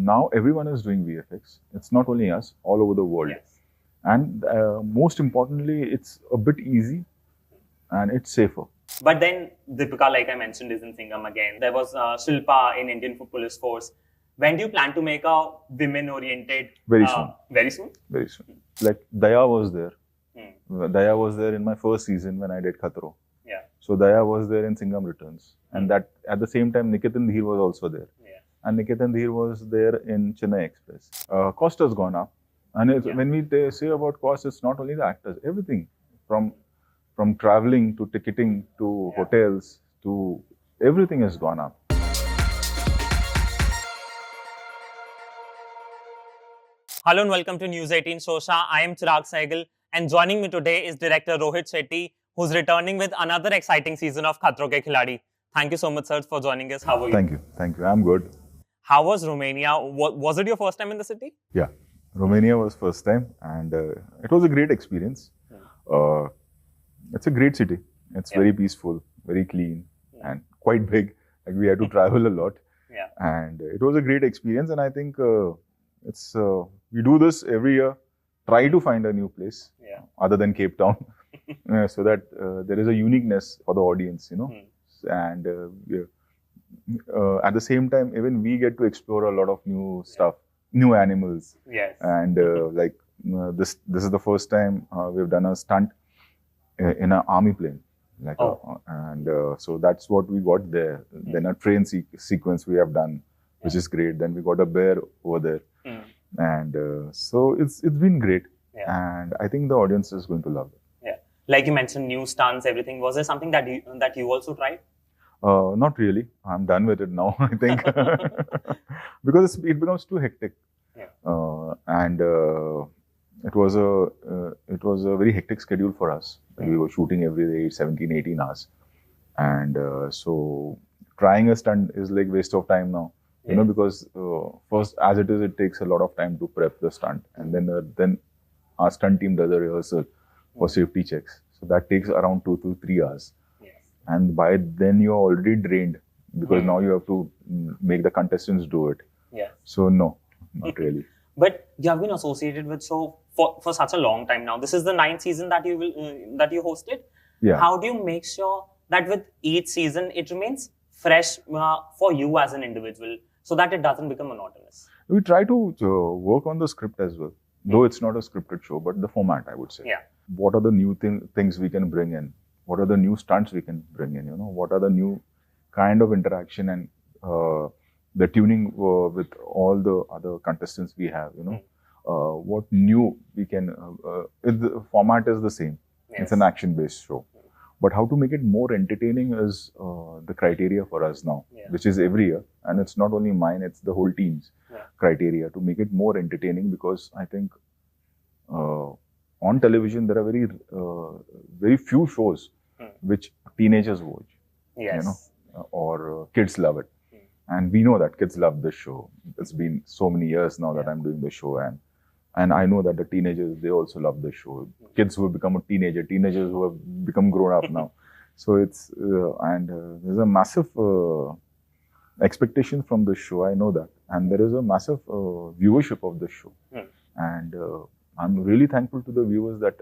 now everyone is doing VFX. It's not only us, all over the world. Yes. And most importantly, it's a bit easy and it's safer. But then Deepika, like I mentioned, is in Singham again. There was Shilpa in Indian Police Force. When do you plan to make a women-oriented? Very soon. Very soon? Very soon. Like Daya was there. Daya was there in my first season when I did Khatron. Yeah. So Daya was there in Singham Returns. And that at the same time, Niketan Dheer was also there. Yeah. And Niketan Dheer was there in Chennai Express. Cost has gone up. And when we say about cost, it's not only the actors, everything. From traveling to ticketing to hotels to everything has gone up. Hello and welcome to News 18 Showsha. I am Chirag, Sehgal, and joining me today is director Rohit Shetty, who's returning with another exciting season of Khatron Ke Khiladi. Thank you so much, sir, for joining us. How are you? Thank you. I'm good. How was Romania? Was it your first time in the city? Yeah, Romania was first time, and it was a great experience. It's a great city. It's very peaceful, very clean, and quite big. Like we had to travel a lot. Yeah. And it was a great experience, and I think we do this every year. Try to find a new place other than Cape Town, so that there is a uniqueness for the audience, you know. And at the same time, even we get to explore a lot of new stuff, new animals. Yes. And this is the first time we've done a stunt in an army plane. So that's what we got there. Then a train sequence we have done, which is great. Then we got a bear over there. And so it's been great. And I think the audience is going to love it. Yeah. Like you mentioned, new stunts, everything. Was there something that you also tried? Not really. I'm done with it now, I think. Because it becomes too hectic. Yeah. And it was a very hectic schedule for us. We were shooting every day, 17, 18 hours. And so trying a stunt is like waste of time now. You know, because first, as it takes a lot of time to prep the stunt. And then our stunt team does a rehearsal for safety checks. So that takes around 2 to 3 hours. Yes. And by then you're already drained because now you have to make the contestants do it. Yeah. So no, not really. But you have been associated with show for such a long time now. This is the 9th season that you hosted. Yeah. How do you make sure that with each season it remains fresh for you as an individual, so that it doesn't become monotonous? We try to work on the script as well, though it's not a scripted show, but the format, I would say. Yeah. What are the new things we can bring in? What are the new stunts we can bring in? You know, what are the new kind of interaction and the tuning with all the other contestants we have? You know, what new we can? The format is the same. Yes. It's an action-based show. But how to make it more entertaining is the criteria for us now, which is every year. And it's not only mine, it's the whole team's criteria to make it more entertaining, because I think on television, there are very few shows which teenagers watch, Yes. you know, or kids love it. And we know that kids love this show. It's been so many years now that I'm doing the show, and I know that the teenagers, they also love the show. Kids who have become a teenagers who have become grown up now. So it's, there's a massive expectation from the show, I know that. And there is a massive viewership of the show. And I'm really thankful to the viewers that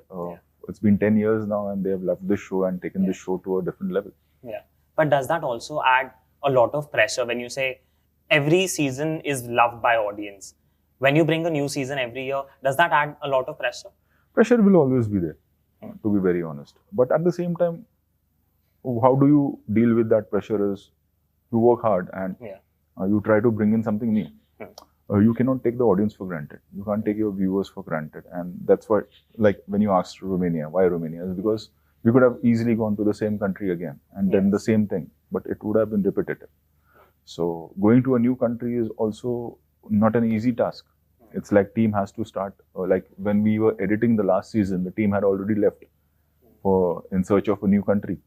it's been 10 years now and they have loved the show and taken the show to a different level. Yeah. But does that also add a lot of pressure when you say every season is loved by audience? When you bring a new season every year, does that add a lot of pressure? Pressure will always be there, to be very honest. But at the same time, how do you deal with that pressure is you work hard and you try to bring in something new. You cannot take the audience for granted. You can't take your viewers for granted. And that's why, like when you asked Romania, why Romania? Is because we could have easily gone to the same country again and done the same thing, but it would have been repetitive. So going to a new country is also not an easy task. It's like team has to start, like when we were editing the last season, the team had already left in search of a new country.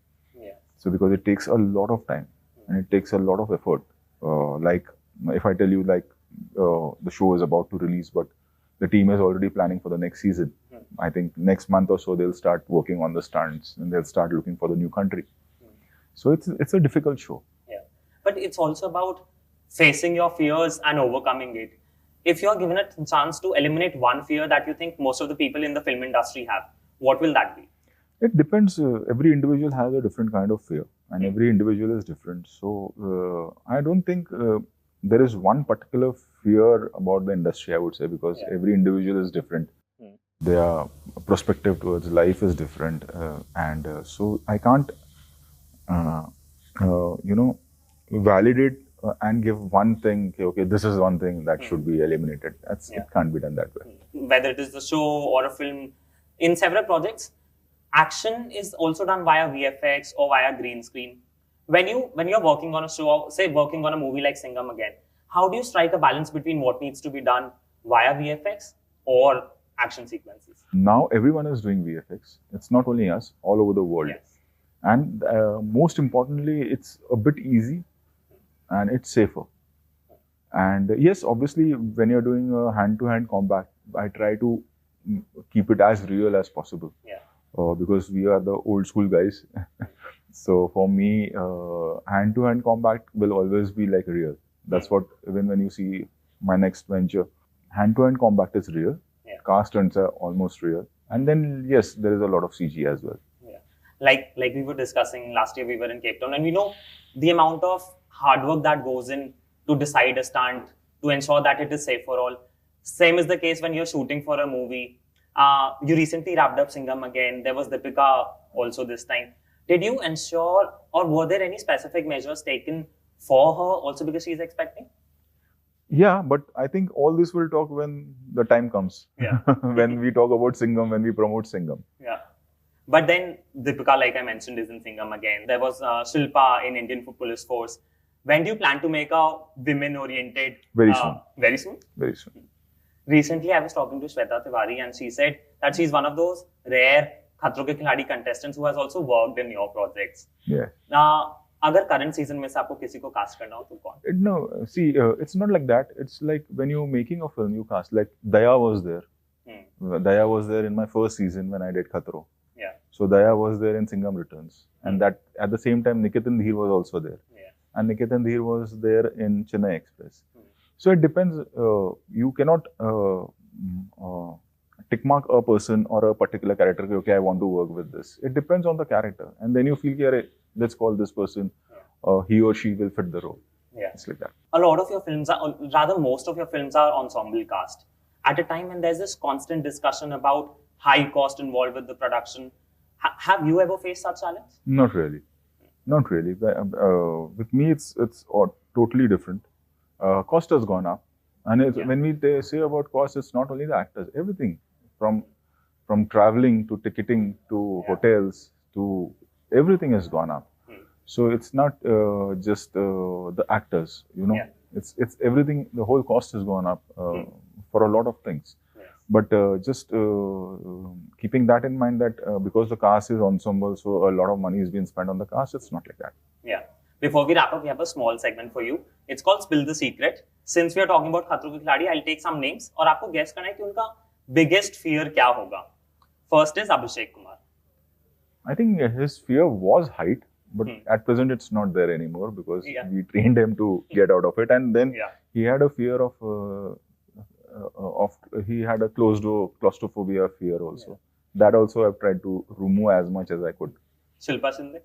So because it takes a lot of time and it takes a lot of effort. Like if I tell you like the show is about to release, but the team is already planning for the next season. I think next month or so, they'll start working on the stunts and they'll start looking for the new country. So it's a difficult show. Yeah. But it's also about facing your fears and overcoming it. if you're given a chance to eliminate one fear that you think most of the people in the film industry have, what will that be? It depends. Every individual has a different kind of fear, and every individual is different. So I don't think there is one particular fear about the industry, I would say, because every individual is different. Their perspective towards life is different, and so I can't, validate and give one thing. Okay, this is one thing that should be eliminated. It can't be done that way. Whether it is the show or a film, in several projects, action is also done via VFX or via green screen. When you're working on a show, say working on a movie like Singham again, how do you strike a balance between what needs to be done via VFX or action sequences? Now everyone is doing VFX. It's not only us, all over the world. Yes. And most importantly, it's a bit easy and it's safer. And yes, obviously, when you're doing a hand-to-hand combat, I try to keep it as real as possible. Yeah. Because we are the old school guys. So for me, hand-to-hand combat will always be like real. That's what, even when you see my next venture, hand-to-hand combat is real. Yeah. Car stunts are almost real. And then, yes, there is a lot of CG as well. Yeah. Like we were discussing last year, we were in Cape Town, and we know the amount of hard work that goes in to decide a stunt, to ensure that it is safe for all. Same is the case when you're shooting for a movie. You recently wrapped up Singham again. There was Deepika also this time. Did you ensure, or were there any specific measures taken for her also because she's expecting? Yeah, but I think all this will talk when the time comes. Yeah. When we talk about Singham, when we promote Singham. Yeah. But then Deepika, like I mentioned, is in Singham again. There was Shilpa in Indian Police Force. When do you plan to make a women-oriented? Very soon. Very soon? Very soon. Recently, I was talking to Shweta Tiwari and she said that she's one of those rare Khatron Ke Khiladi contestants who has also worked in your projects. Yeah. Now, अगर current season में से आपको किसी को cast करना हो तो कौन? No, see, it's not like that. It's like when you're making a film, you cast. Like Daya was there. Daya was there in my first season when I did Khatro. Yeah. So Daya was there in Singham Returns, and that at the same time Nikitan Dheer was also there. Yeah. And Nikitan Dheer was there in Chennai Express. So it depends. You cannot tick mark a person or a particular character. Okay, I want to work with this. It depends on the character, and then you feel, okay, let's call this person. He or she will fit the role. Yeah. It's like that. A lot of your films are, or rather most of your films are ensemble cast. At a time when there's this constant discussion about high cost involved with the production, have you ever faced such challenge? Not really. Not really. With me, it's totally different. Cost has gone up, and when we say about cost, it's not only the actors. Everything from traveling to ticketing to hotels to everything has gone up. So it's not just the actors, you know. It's everything. The whole cost has gone up for a lot of things. But just keeping that in mind that because the cast is ensemble, so a lot of money is being spent on the cast. It's not like that. Yeah. Before we wrap up, we have a small segment for you. It's called Spill the Secret. Since we are talking about Khatron Ke Khiladi, I'll take some names और आपको guess करना है कि उनका biggest fear क्या होगा. First is Abhishek Kumar. I think his fear was height, but at present it's not there anymore because we trained him to get out of it, and then he had a fear of he had a closed door claustrophobia fear also. That also I've tried to remove as much as I could. Shilpa Shinde?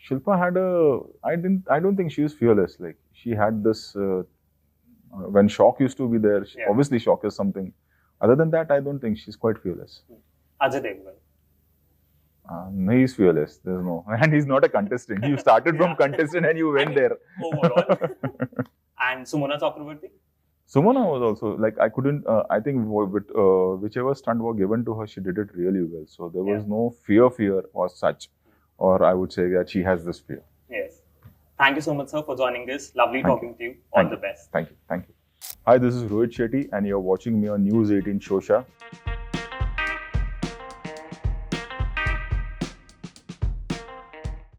Shilpa had I don't think she was fearless. Like she had this when shock used to be there. Obviously shock is something. Other than that, I don't think she's quite fearless. Ajay Devgan? No, he's fearless. There's no, and he's not a contestant. You started from contestant and you went there. Overall. And Sumona Chakraborty? Sumona was also like I couldn't. I think with whichever stunt was given to her, she did it really well. So there was no fear or such, or I would say that she has this fear. Yes. Thank you so much, sir, for joining us. Lovely talking to you. All the best. Thank you. Thank you. Hi, this is Rohit Shetty, and you're watching me on News 18 Showsha.